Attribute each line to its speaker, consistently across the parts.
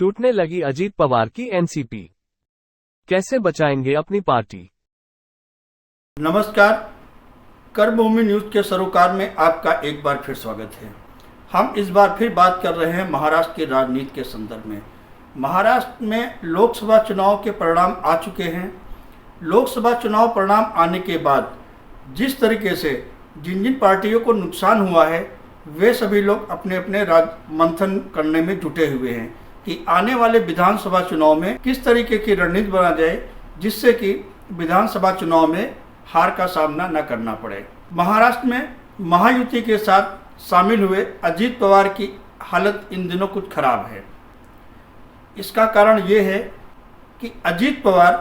Speaker 1: टूटने लगी अजीत पवार की एनसीपी, कैसे बचाएंगे अपनी पार्टी।
Speaker 2: नमस्कार, कर्मभूमि न्यूज के सरोकार में आपका एक बार फिर स्वागत है। हम इस बार फिर बात कर रहे हैं महाराष्ट्र की राजनीति के संदर्भ में। महाराष्ट्र में लोकसभा चुनाव के परिणाम आ चुके हैं। लोकसभा चुनाव परिणाम आने के बाद जिस तरीके से जिन जिन पार्टियों को नुकसान हुआ है, वे सभी लोग अपने अपने मंथन करने में जुटे हुए हैं कि आने वाले विधानसभा चुनाव में किस तरीके की रणनीति बना जाए जिससे कि विधानसभा चुनाव में हार का सामना न करना पड़े। महाराष्ट्र में महायुति के साथ शामिल हुए अजीत पवार की हालत इन दिनों कुछ खराब है। इसका कारण ये है कि अजीत पवार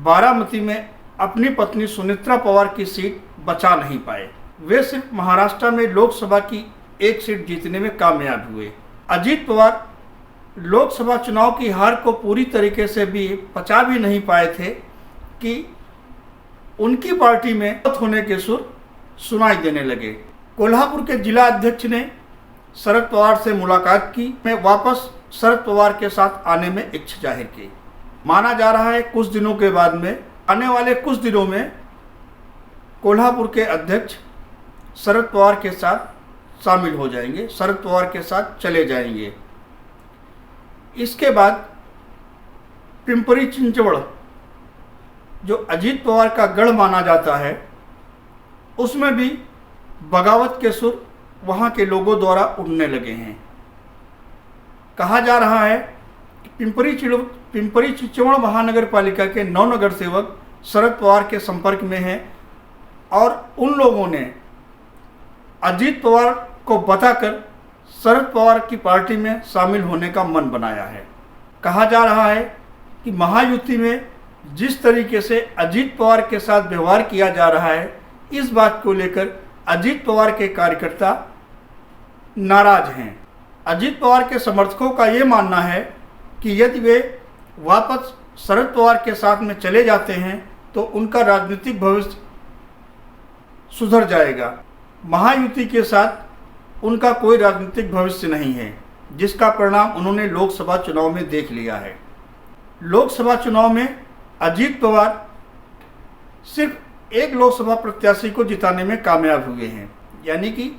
Speaker 2: बारामती में अपनी पत्नी सुनेत्रा पवार की सीट बचा नहीं पाए। वे सिर्फ महाराष्ट्र में लोकसभा की एक सीट जीतने में कामयाब हुए। अजीत पवार लोकसभा चुनाव की हार को पूरी तरीके से भी पचा भी नहीं पाए थे कि उनकी पार्टी में होने के सुर सुनाई देने लगे। कोल्हापुर के जिला अध्यक्ष ने शरद पवार से मुलाकात की, में वापस शरद पवार के साथ आने में इच्छा जाहिर की। माना जा रहा है कुछ दिनों के बाद में, आने वाले कुछ दिनों में कोल्हापुर के अध्यक्ष शरद पवार के साथ शामिल हो जाएंगे, शरद पवार के साथ चले जाएंगे। इसके बाद पिंपरी चिंचवड़ जो अजीत पवार का गढ़ माना जाता है, उसमें भी बगावत के सुर वहां के लोगों द्वारा उठने लगे हैं। कहा जा रहा है कि पिंपरी चिंचवड़ महानगर पालिका के 9 नगर सेवक शरद पवार के संपर्क में हैं और उन लोगों ने अजीत पवार को बताकर शरद पवार की पार्टी में शामिल होने का मन बनाया है। कहा जा रहा है कि महायुति में जिस तरीके से अजीत पवार के साथ व्यवहार किया जा रहा है, इस बात को लेकर अजीत पवार के कार्यकर्ता नाराज हैं। अजीत पवार के समर्थकों का ये मानना है कि यदि वे वापस शरद पवार के साथ में चले जाते हैं तो उनका राजनीतिक भविष्य सुधर जाएगा। महायुति के साथ उनका कोई राजनीतिक भविष्य नहीं है, जिसका परिणाम उन्होंने लोकसभा चुनाव में देख लिया है। लोकसभा चुनाव में अजीत पवार सिर्फ एक लोकसभा प्रत्याशी को जिताने में कामयाब हुए हैं, यानी कि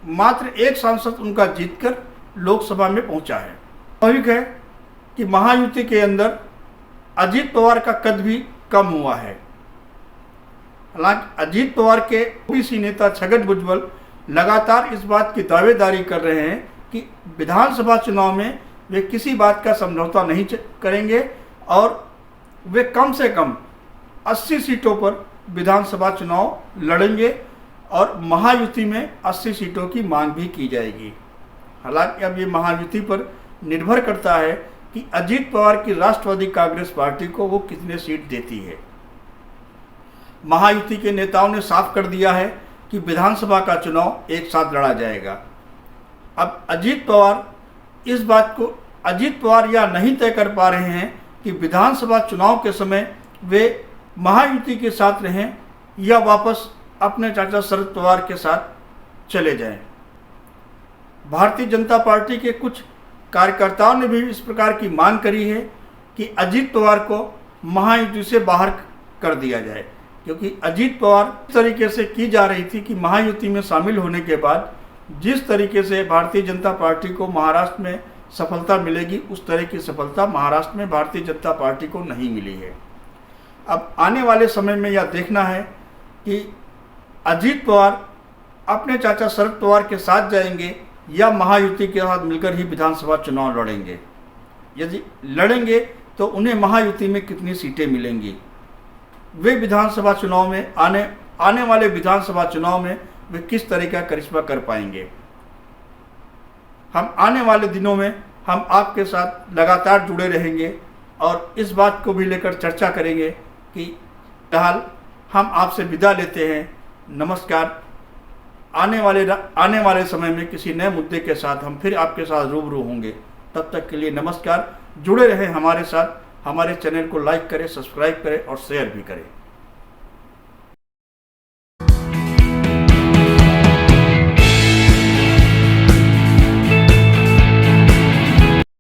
Speaker 2: मात्र एक सांसद उनका जीतकर लोकसभा में पहुंचा है। स्वाभाविक है कि महायुति के अंदर अजीत पवार का कद भी कम हुआ है। हालांकि अजीत पवार के ओबीसी नेता छगन भुजबल लगातार इस बात की दावेदारी कर रहे हैं कि विधानसभा चुनाव में वे किसी बात का समझौता नहीं करेंगे और वे कम से कम 80 सीटों पर विधानसभा चुनाव लड़ेंगे और महायुति में 80 सीटों की मांग भी की जाएगी। हालांकि अब ये महायुति पर निर्भर करता है कि अजीत पवार की राष्ट्रवादी कांग्रेस पार्टी को वो कितने सीट देती है। महायुति के नेताओं ने साफ कर दिया है कि विधानसभा का चुनाव एक साथ लड़ा जाएगा। अब अजीत पवार यह नहीं तय कर पा रहे हैं कि विधानसभा चुनाव के समय वे महायुति के साथ रहें या वापस अपने चाचा शरद पवार के साथ चले जाएं। भारतीय जनता पार्टी के कुछ कार्यकर्ताओं ने भी इस प्रकार की मांग करी है कि अजीत पवार को महायुति से बाहर कर दिया जाए, क्योंकि अजीत पवार इस तरीके से की जा रही थी कि महायुति में शामिल होने के बाद जिस तरीके से भारतीय जनता पार्टी को महाराष्ट्र में सफलता मिलेगी, उस तरह की सफलता महाराष्ट्र में भारतीय जनता पार्टी को नहीं मिली है। अब आने वाले समय में यह देखना है कि अजीत पवार अपने चाचा शरद पवार के साथ जाएंगे या महायुति के साथ मिलकर ही विधानसभा चुनाव लड़ेंगे। यदि लड़ेंगे तो उन्हें महायुति में कितनी सीटें मिलेंगी, वे विधानसभा चुनाव में आने वाले विधानसभा चुनाव में वे किस तरह का करिश्मा कर पाएंगे। हम आने वाले दिनों में हम आपके साथ लगातार जुड़े रहेंगे और इस बात को भी लेकर चर्चा करेंगे कि फिलहाल हम आपसे विदा लेते हैं। नमस्कार। आने वाले समय में किसी नए मुद्दे के साथ हम फिर आपके साथ रूबरू होंगे। तब तक के लिए नमस्कार। जुड़े रहें हमारे साथ। हमारे चैनल को लाइक करें, सब्सक्राइब करें और शेयर भी करें।